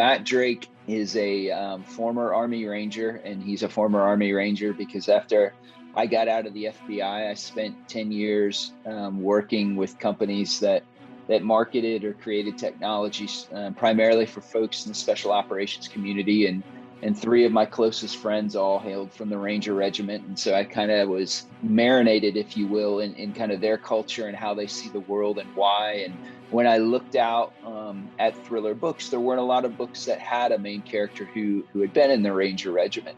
Matt Drake is a former Army Ranger, and he's a former Army Ranger because after I got out of the FBI, I spent 10 years working with companies that marketed or created technologies primarily for folks in the special operations community. And three of my closest friends all hailed from the Ranger Regiment. And so I kind of was marinated, if you will, in kind of their culture and how they see the world and why. And when I looked out at thriller books, there weren't a lot of books that had a main character who had been in the Ranger Regiment.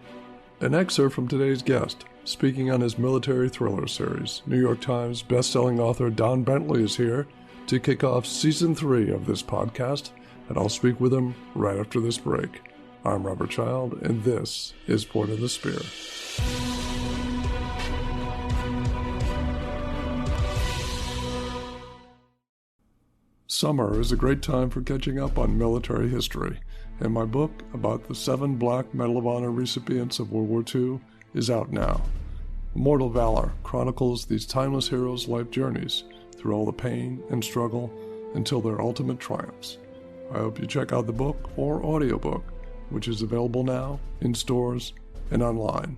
An excerpt from today's guest, speaking on his military thriller series. New York Times bestselling author Don Bentley is here to kick off Season 3 of this podcast, and I'll speak with him right after this break. I'm Robert Child, and this is Point of the Spear. Summer is a great time for catching up on military history, and my book about the 7 Black Medal of Honor recipients of World War II is out now. Immortal Valor chronicles these timeless heroes' life journeys through all the pain and struggle until their ultimate triumphs. I hope you check out the book or audiobook, which is available now in stores and online.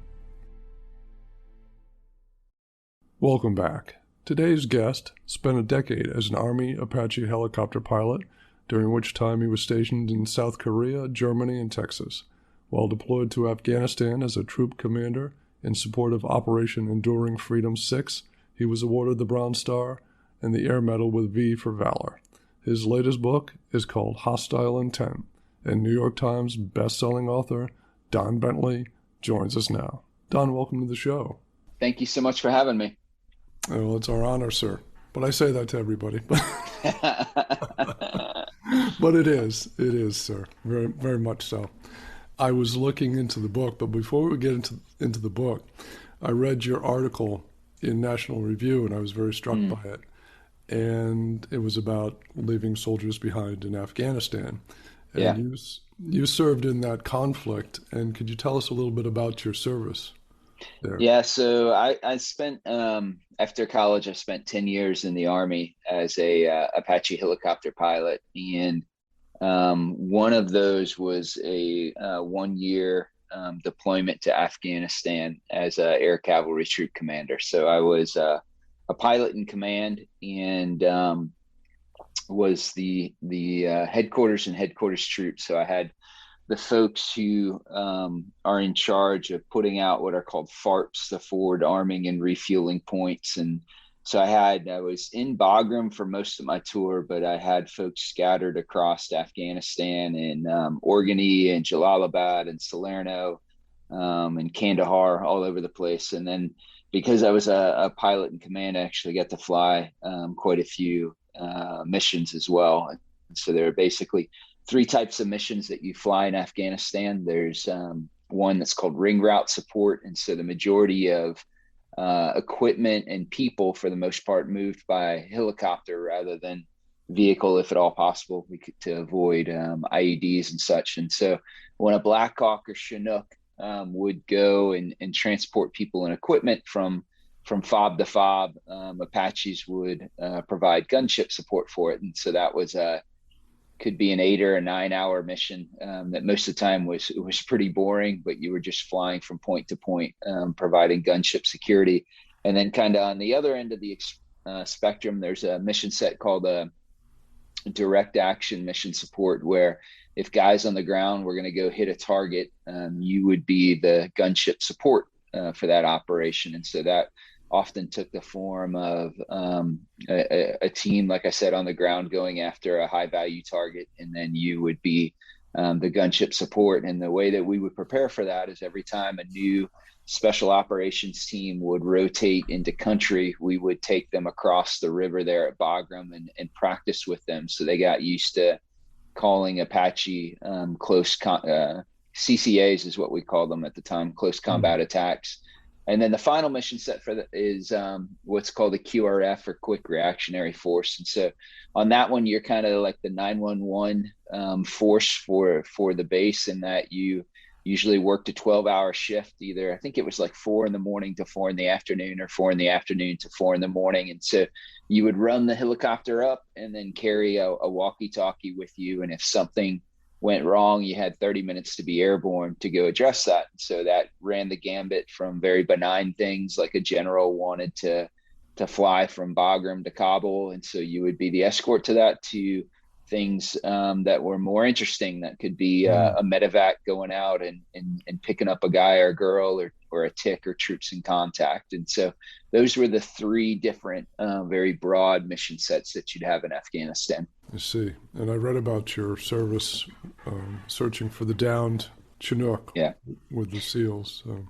Welcome back. Today's guest spent a decade as an Army Apache helicopter pilot, during which time he was stationed in South Korea, Germany, and Texas. While deployed to Afghanistan as a troop commander in support of Operation Enduring Freedom 6, he was awarded the Bronze Star and the Air Medal with V for Valor. His latest book is called Hostile Intent, and New York Times best-selling author Don Bentley joins us now. Don, welcome to the show. Thank you so much for having me. Well, it's our honor, sir. But I say that to everybody. But it is, sir. Very, very much so. I was looking into the book, but before we get into the book, I read your article in National Review, and I was very struck by it. And it was about leaving soldiers behind in Afghanistan. And you served in that conflict, and could you tell us a little bit about your service there? Yeah, so I spent, after college, I spent 10 years in the Army as a Apache helicopter pilot, and one of those was a 1-year deployment to Afghanistan as an air cavalry troop commander. So I was a pilot in command, and was the headquarters and headquarters troops. So I had the folks who are in charge of putting out what are called FARPs, the forward arming and refueling points. And so I was in Bagram for most of my tour, but I had folks scattered across Afghanistan in Organy and Jalalabad and Salerno and Kandahar, all over the place. And then because I was a pilot in command, I actually got to fly quite a few missions as well. And so there are basically 3 types of missions that you fly in Afghanistan. There's one that's called ring route support. And so the majority of equipment and people, for the most part, moved by helicopter rather than vehicle, if at all possible, to avoid IEDs and such. And so when a Black Hawk or Chinook would go and transport people and equipment from fob to fob, Apaches would provide gunship support for it. And so that was could be an 8 or a 9 hour mission that most of the time was pretty boring, but you were just flying from point to point, providing gunship security. And then kind of on the other end of the spectrum, there's a mission set called a direct action mission support, where if guys on the ground were going to go hit a target, you would be the gunship support for that operation. And so that often took the form of a team, like I said, on the ground going after a high value target, and then you would be the gunship support. And the way that we would prepare for that is every time a new special operations team would rotate into country, we would take them across the river there at Bagram and practice with them. So they got used to calling Apache close CCAs is what we called them at the time, close combat attacks. And then the final mission set for is what's called a QRF, or quick reactionary force. And so on that one, you're kind of like the 911 force for the base, in that you usually worked a 12-hour shift. Either, I think it was like 4 a.m. to 4 p.m, or 4 p.m. to 4 a.m. And so you would run the helicopter up and then carry a walkie-talkie with you. And if something went wrong, you had 30 minutes to be airborne to go address that. So that ran the gambit from very benign things like a general wanted to fly from Bagram to Kabul, and so you would be the escort to that, to things that were more interesting, that could be a medevac going out and picking up a guy or a girl, or a tick, or troops in contact. And so those were the three different very broad mission sets that you'd have in Afghanistan. I see. And I read about your service searching for the downed Chinook with the SEALs. So.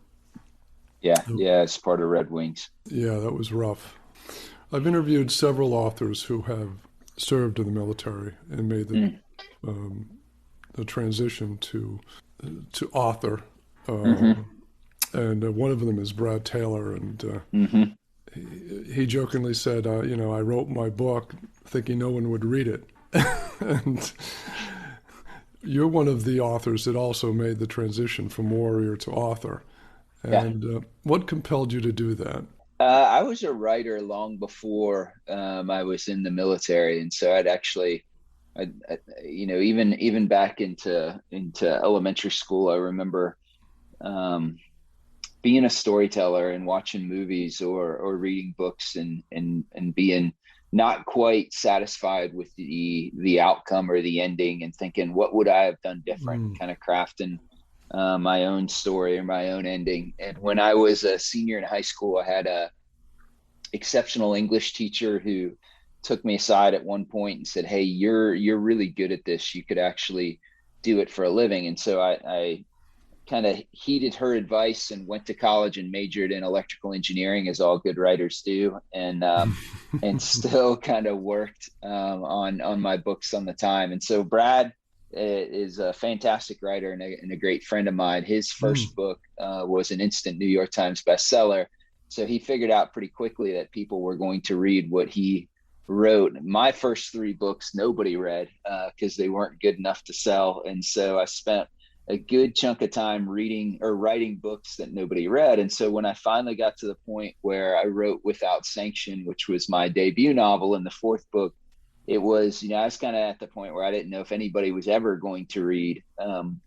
Yeah, it's part of Red Wings. Yeah, that was rough. I've interviewed several authors who have served in the military and made the transition to author. And one of them is Brad Taylor, and he jokingly said, I wrote my book thinking no one would read it. And you're one of the authors that also made the transition from warrior to author. And what compelled you to do that? I was a writer long before I was in the military, and so I'd actually, even back into elementary school, I remember being a storyteller and watching movies or reading books and being not quite satisfied with the outcome or the ending, and thinking, what would I have done different? Kind of crafting my own story or my own ending. And when I was a senior in high school, I had a exceptional English teacher who took me aside at one point and said, "Hey, you're really good at this. You could actually do it for a living." And so I kind of heeded her advice and went to college and majored in electrical engineering, as all good writers do, and still kind of worked on my books on the time. And so Brad is a fantastic writer and a great friend of mine. His first book was an instant New York Times bestseller. So he figured out pretty quickly that people were going to read what he wrote. My first three books, nobody read because they weren't good enough to sell. And so I spent a good chunk of time reading or writing books that nobody read. And so when I finally got to the point where I wrote Without Sanction, which was my debut novel and the fourth book, it was, I was kind of at the point where I didn't know if anybody was ever going to read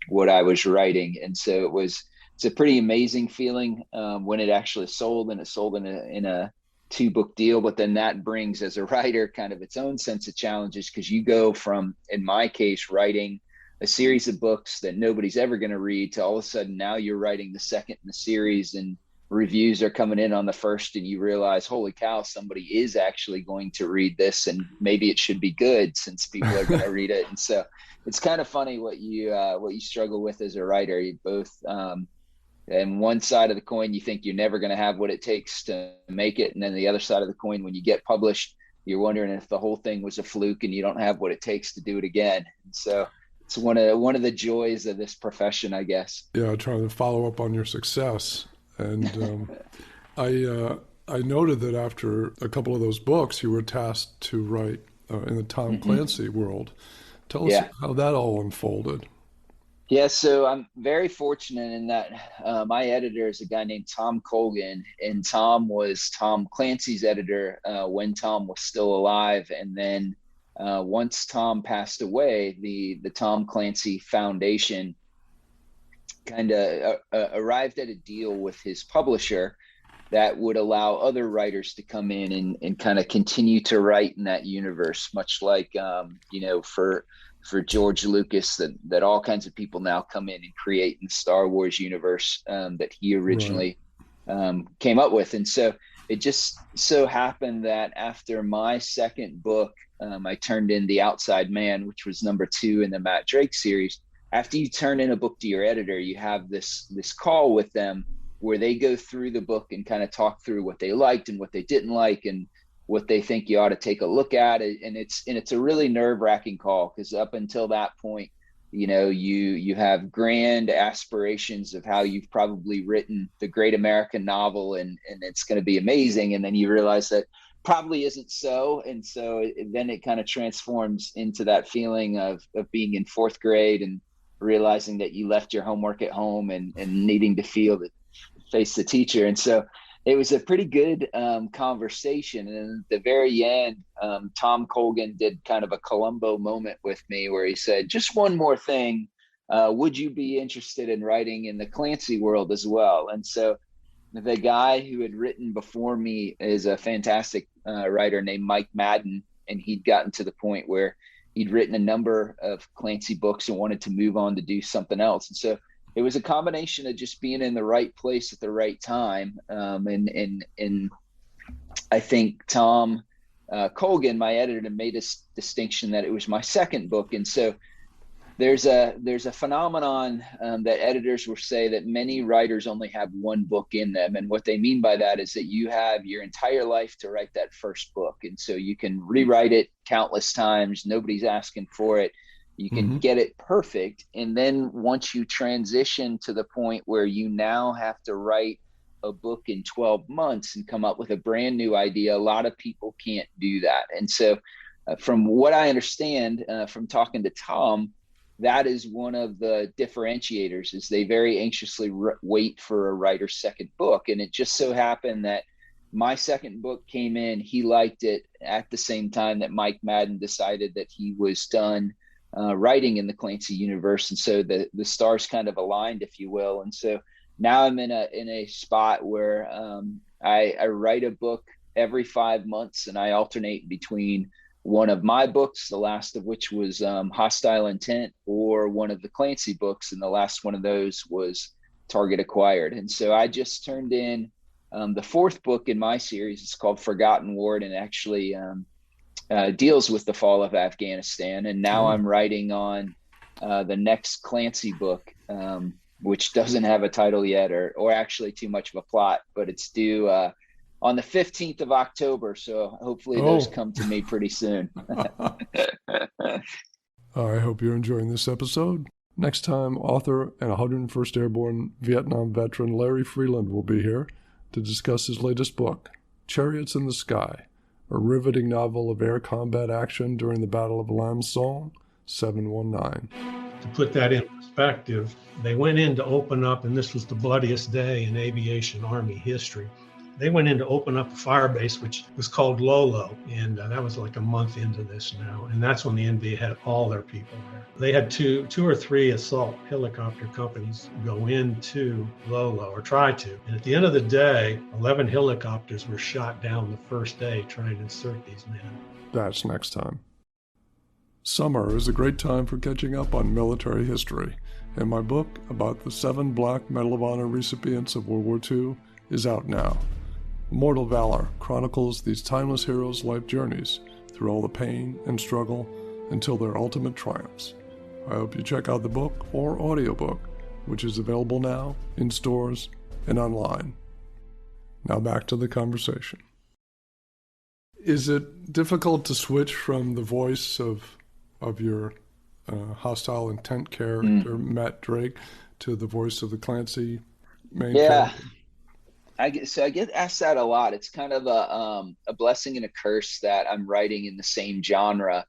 what I was writing. And so it's a pretty amazing feeling when it actually sold, and it sold in a 2-book deal. But then that brings, as a writer, kind of its own sense of challenges, because you go from, in my case, writing a series of books that nobody's ever going to read to all of a sudden now you're writing the second in the series, and reviews are coming in on the first, and you realize, holy cow, somebody is actually going to read this, and maybe it should be good since people are going to read it. And so it's kind of funny what you struggle with as a writer. You both and one side of the coin, you think you're never going to have what it takes to make it, and then the other side of the coin, when you get published, you're wondering if the whole thing was a fluke and you don't have what it takes to do it again. And so it's one of the joys of this profession, I guess. Yeah, trying to follow up on your success. And I noted that after a couple of those books, you were tasked to write in the Tom Clancy world. Tell us how that all unfolded. Yeah, so I'm very fortunate in that my editor is a guy named Tom Colgan, and Tom was Tom Clancy's editor when Tom was still alive. And then once Tom passed away, the Tom Clancy Foundation kind of arrived at a deal with his publisher that would allow other writers to come in and kind of continue to write in that universe, much like, for George Lucas, that all kinds of people now come in and create in the Star Wars universe that he originally came up with. And so it just so happened that after my second book, I turned in The Outside Man, which was number 2 in the Matt Drake series. After you turn in a book to your editor, you have this call with them where they go through the book and kind of talk through what they liked and what they didn't like and what they think you ought to take a look at. And it's a really nerve-wracking call, because up until that point, you have grand aspirations of how you've probably written the great American novel and it's going to be amazing. And then you realize that probably isn't so. And so then it kind of transforms into that feeling of being in 4th grade and realizing that you left your homework at home and needing to face the teacher. And so it was a pretty good conversation. And at the very end, Tom Colgan did kind of a Columbo moment with me where he said, just one more thing. Would you be interested in writing in the Clancy world as well? And so the guy who had written before me is a fantastic writer named Mike Madden. And he'd gotten to the point where he'd written a number of Clancy books and wanted to move on to do something else. And so it was a combination of just being in the right place at the right time. And I think Tom Colgan, my editor, made a distinction that it was my second book. And so there's a phenomenon that editors will say that many writers only have one book in them. And what they mean by that is that you have your entire life to write that first book. And so you can rewrite it countless times. Nobody's asking for it. You can get it perfect. And then once you transition to the point where you now have to write a book in 12 months and come up with a brand new idea, a lot of people can't do that. And so from what I understand from talking to Tom, that is one of the differentiators, is they very anxiously wait for a writer's second book. And it just so happened that my second book came in, he liked it at the same time that Mike Madden decided that he was done writing in the Clancy universe. And so the stars kind of aligned, if you will. And so now I'm in a spot where I write a book every 5 months, and I alternate between one of my books, the last of which was Hostile Intent, or one of the Clancy books, and the last one of those was Target Acquired. And so I just turned in the fourth book in my series. It's called Forgotten Ward, and actually deals with the fall of Afghanistan. And now I'm writing on the next Clancy book, which doesn't have a title yet, or actually too much of a plot, but it's due on the 15th of October. So hopefully those come to me pretty soon. I hope you're enjoying this episode. Next time, author and 101st Airborne Vietnam veteran Larry Freeland will be here to discuss his latest book, Chariots in the Sky, a riveting novel of air combat action during the Battle of Lam Son, 719. To put that in perspective, they went in to open up, and this was the bloodiest day in aviation Army history. They went in to open up a fire base, which was called Lolo, and that was like a month into this now. And that's when the NV had all their people there. They had two or three assault helicopter companies go into Lolo, or try to. And at the end of the day, 11 helicopters were shot down the first day trying to insert these men. That's next time. Summer is a great time for catching up on military history, and my book about the 7 Black Medal of Honor recipients of World War II is out now. Immortal Valor chronicles these timeless heroes' life journeys through all the pain and struggle until their ultimate triumphs. I hope you check out the book or audiobook, which is available now in stores and online. Now back to the conversation. Is it difficult to switch from the voice of your Hostile Intent character, Matt Drake, to the voice of the Clancy main character? I get asked that a lot. It's kind of a blessing and a curse that I'm writing in the same genre,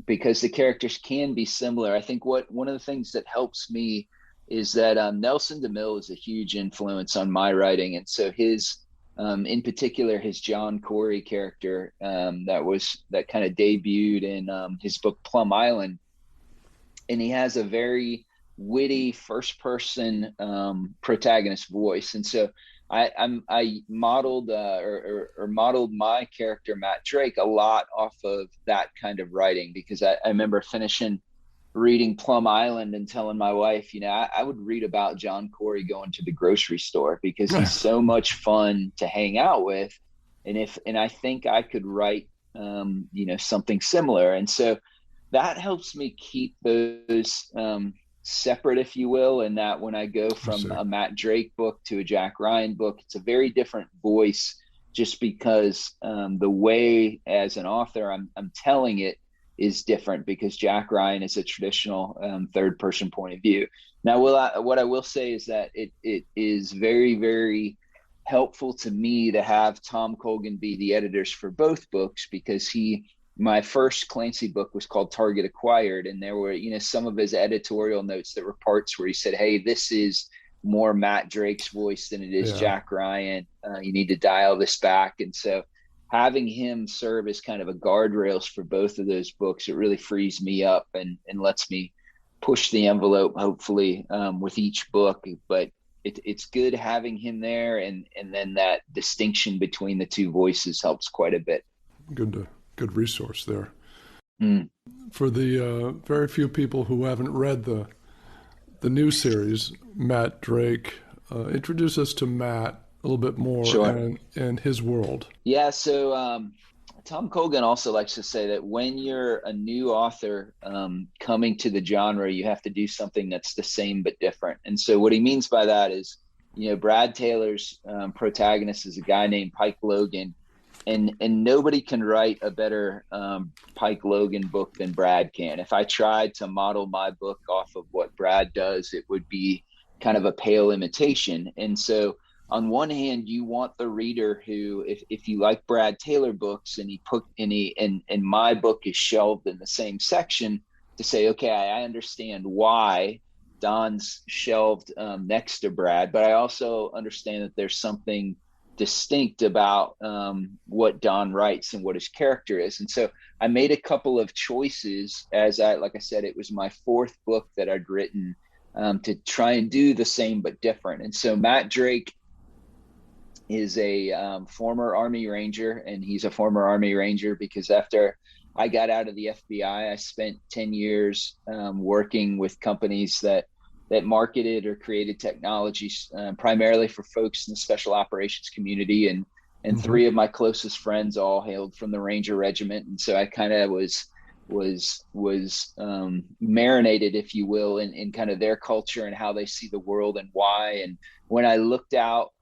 because the characters can be similar. I think one of the things that helps me is that Nelson DeMille is a huge influence on my writing. And so his, in particular, his John Corey character that kind of debuted in his book Plum Island. And he has a very witty first person protagonist voice. And so I modeled modeled my character Matt Drake a lot off of that kind of writing, because I remember finishing reading Plum Island and telling my wife, I would read about John Corey going to the grocery store because he's so much fun to hang out with. And I think I could write something similar. And so that helps me keep those separate, if you will, and that when I go from a Matt Drake book to a Jack Ryan book, it's a very different voice, just because the way as an author I'm telling it is different, because Jack Ryan is a traditional third person point of view. Now, what I will say is that it is very, very helpful to me to have Tom Colgan be the editors for both books, because my first Clancy book was called Target Acquired, and there were, some of his editorial notes that were parts where he said, hey, this is more Matt Drake's voice than it is Yeah. Jack Ryan. You need to dial this back. And so having him serve as kind of a guardrails for both of those books, it really frees me up and lets me push the envelope, hopefully, with each book. But it's good having him there, and then that distinction between the two voices helps quite a bit. Good resource there. Mm. For the very few people who haven't read the new series, Matt Drake, introduce us to Matt a little bit more. Sure. and his world. Yeah, so Tom Colgan also likes to say that when you're a new author coming to the genre, you have to do something that's the same but different. And so what he means by that is, Brad Taylor's protagonist is a guy named Pike Logan, and nobody can write a better Pike Logan book than Brad can. If I tried to model my book off of what Brad does, it would be kind of a pale imitation. And so on one hand, you want the reader who, if you like Brad Taylor books and my book is shelved in the same section, to say, okay, I understand why Don's shelved next to Brad, but I also understand that there's something distinct about what Don writes and what his character is. And so I made a couple of choices like I said, it was my fourth book that I'd written to try and do the same but different. And so Matt Drake is a former Army Ranger, and he's a former Army Ranger because after I got out of the FBI, I spent 10 years working with companies that marketed or created technologies primarily for folks in the special operations community. And Mm-hmm. three of my closest friends all hailed from the Ranger Regiment. And so I kind of was marinated, if you will, in kind of their culture and how they see the world and why. And when I looked out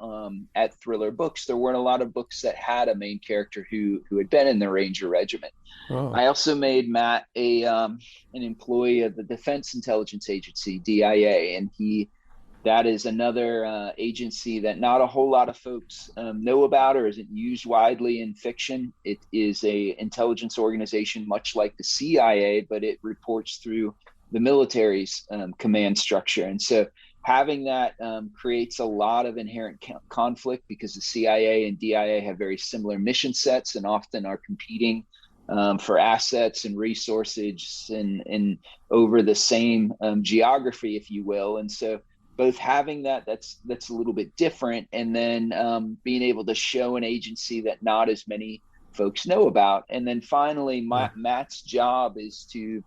at thriller books, there weren't a lot of books that had a main character who had been in the Ranger Regiment. Oh. I also made Matt an employee of the Defense Intelligence Agency, DIA, and that is another agency that not a whole lot of folks know about or isn't used widely in fiction. It is a intelligence organization much like the CIA, but it reports through the military's command structure. And so having that creates a lot of inherent conflict because the CIA and DIA have very similar mission sets and often are competing for assets and resources and over the same geography, if you will. And so both having that's a little bit different, and then being able to show an agency that not as many folks know about. And then finally, Matt's job is to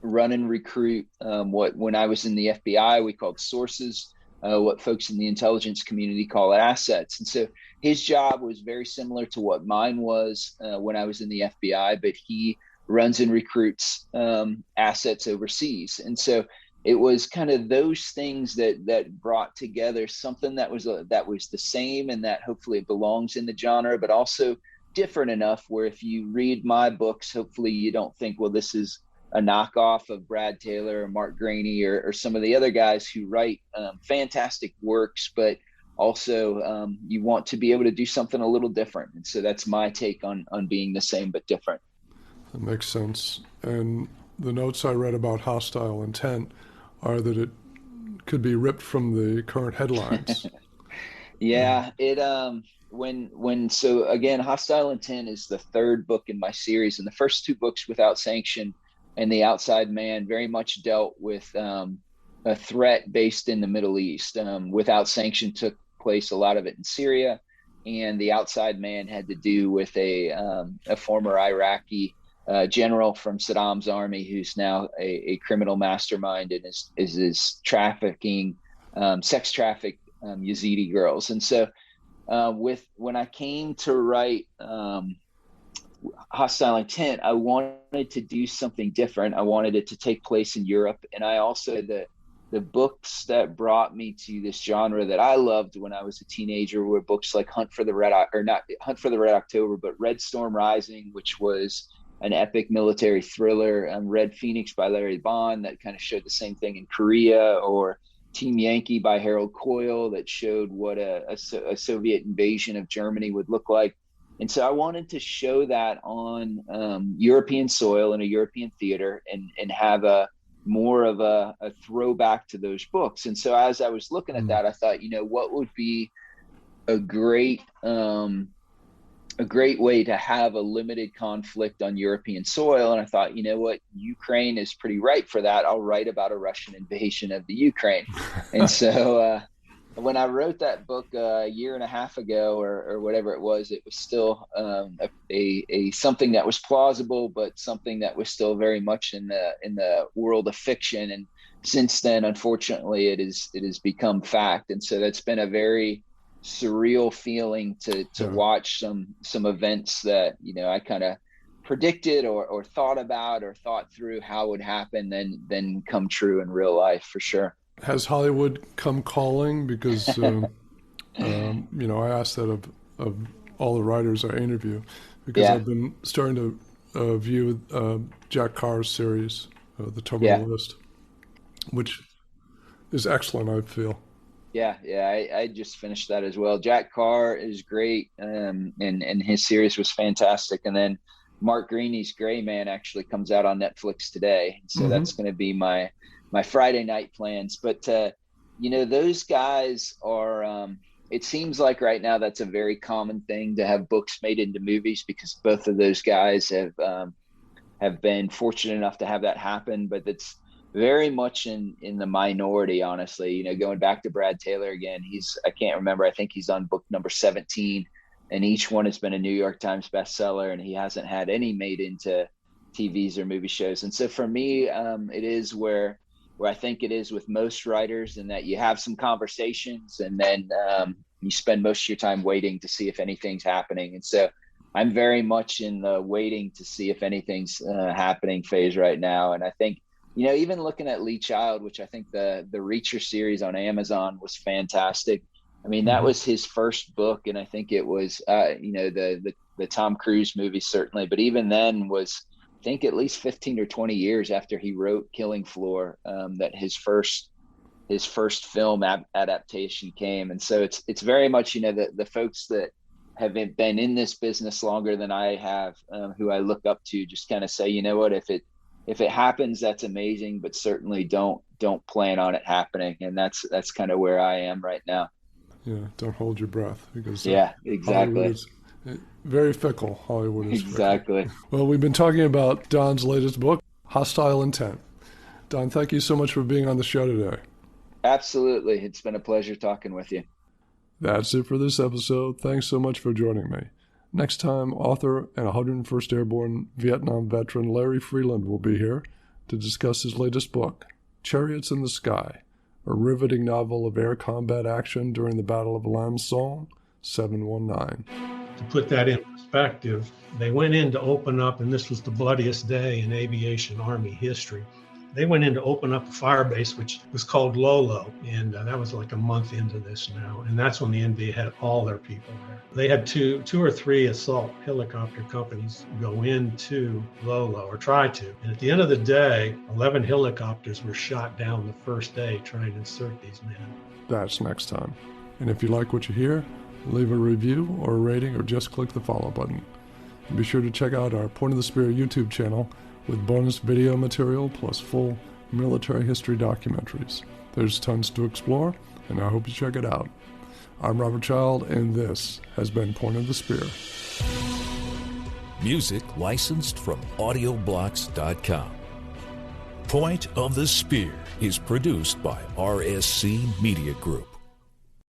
run and recruit what, when I was in the FBI, we called sources, what folks in the intelligence community call assets. And so his job was very similar to what mine was when I was in the FBI, but he runs and recruits assets overseas. And so it was kind of those things that brought together something that was the same, and that hopefully it belongs in the genre, but also different enough where if you read my books, hopefully you don't think, well, this is a knockoff of Brad Taylor or Mark Graney or some of the other guys who write fantastic works, but also you want to be able to do something a little different. And so that's my take on being the same but different. That makes sense. And the notes I read about Hostile Intent are that it could be ripped from the current headlines. Yeah, it so again, Hostile Intent is the third book in my series, and the first two books, Without Sanction and The Outside Man, very much dealt with a threat based in the Middle East. Without Sanction took place, a lot of it in Syria, and The Outside Man had to do with a former Iraqi general from Saddam's army who's now a criminal mastermind and is trafficking, sex traffic Yazidi girls. And so when I came to write Hostile Intent, I wanted to do something different. I wanted it to take place in Europe. And I also, the books that brought me to this genre that I loved when I was a teenager were books like Hunt for the Red October, but Red Storm Rising, which was an epic military thriller, Red Phoenix by Larry Bond that kind of showed the same thing in Korea, or Team Yankee by Harold Coyle that showed what a Soviet invasion of Germany would look like. And so I wanted to show that on European soil in a European theater and have a more of a throwback to those books. And so as I was looking at that, I thought, what would be a great way to have a limited conflict on European soil. And I thought, what, Ukraine is pretty ripe for that. I'll write about a Russian invasion of the Ukraine. And so when I wrote that book a year and a half ago or whatever it was still a something that was plausible, but something that was still very much in the world of fiction. And since then, unfortunately, it has become fact. And so that's been a very surreal feeling to watch some events that I kind of predicted or thought about or thought through how would happen, then come true in real life, for sure. Has Hollywood come calling? Because I asked that of all the writers I interview, because I've been starting to view Jack Carr's series, The Terminal List, which is excellent, I feel. Yeah, I just finished that as well. Jack Carr is great, and his series was fantastic. And then Mark Greeney's Gray Man actually comes out on Netflix today, so that's going to be my Friday night plans. But those guys are. It seems like right now that's a very common thing to have books made into movies, because both of those guys have been fortunate enough to have that happen. But it's very much in the minority, honestly. Going back to Brad Taylor again, I can't remember, I think he's on book number 17, and each one has been a New York Times bestseller, and he hasn't had any made into TVs or movie shows. And so for me, it is where I think it is with most writers, in that you have some conversations and then you spend most of your time waiting to see if anything's happening. And so I'm very much in the waiting to see if anything's happening phase right now. And I think, even looking at Lee Child, which I think the Reacher series on Amazon was fantastic. I mean, that was his first book, and I think it was, the Tom Cruise movie certainly, but even then was, I think, at least 15 or 20 years after he wrote Killing Floor, that his first film adaptation came. And so it's very much, the folks that have been in this business longer than I have, who I look up to, just kind of say, what, if it happens, that's amazing, but certainly don't plan on it happening. And that's kind of where I am right now. Yeah, don't hold your breath, because exactly. Very fickle. Hollywood is exactly fickle. Well, we've been talking about Don's latest book, Hostile Intent. Don, thank you so much for being on the show today. Absolutely. It's been a pleasure talking with you. That's it for this episode. Thanks so much for joining me. Next time, author and 101st Airborne Vietnam veteran Larry Freeland will be here to discuss his latest book, Chariots in the Sky, a riveting novel of air combat action during the Battle of Lam Son, 719. To put that in perspective, they went in to open up, and this was the bloodiest day in aviation Army history. They went in to open up a fire base, which was called Lolo, and that was like a month into this now. And that's when the NV had all their people there. They had two or three assault helicopter companies go into Lolo, or try to. And at the end of the day, 11 helicopters were shot down the first day trying to insert these men. That's next time. And if you like what you hear, leave a review or a rating, or just click the follow button. And be sure to check out our Point of the Spear YouTube channel with bonus video material plus full military history documentaries. There's tons to explore, and I hope you check it out. I'm Robert Child, and this has been Point of the Spear. Music licensed from audioblocks.com. Point of the Spear is produced by RSC Media Group.